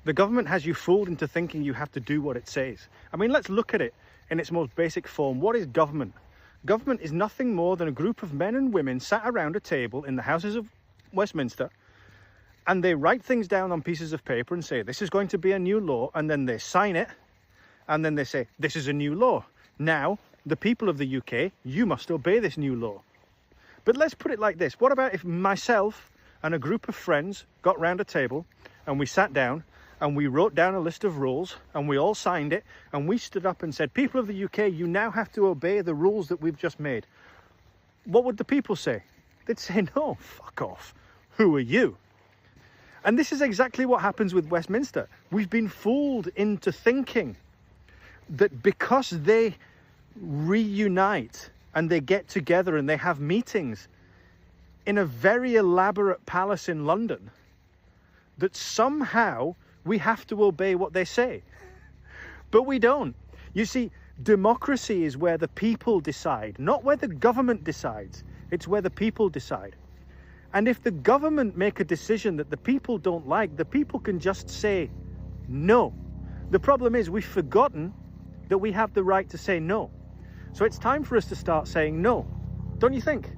The government has you fooled into thinking you have to do what it says. I mean, let's look at it in its most basic form. What is government? Government is nothing more than a group of men and women sat around a table in the houses of Westminster, and they write things down on pieces of paper and say, this is going to be a new law, and then they sign it, and then they say, this is a new law. Now, the people of the UK, you must obey this new law. But let's put it like this. What about if myself and a group of friends got round a table and we sat down and we wrote down a list of rules and we all signed it and we stood up and said, people of the UK, you now have to obey the rules that we've just made. What would the people say? They'd say, no, fuck off. Who are you? And this is exactly what happens with Westminster. We've been fooled into thinking that because they reunite and they get together and they have meetings in a very elaborate palace in London, that somehow we have to obey what they say. But we don't. You see, democracy is where the people decide, not where the government decides. It's where the people decide. And if the government make a decision that the people don't like, the people can just say no. The problem is we've forgotten that we have the right to say no. So it's time for us to start saying no. Don't you think?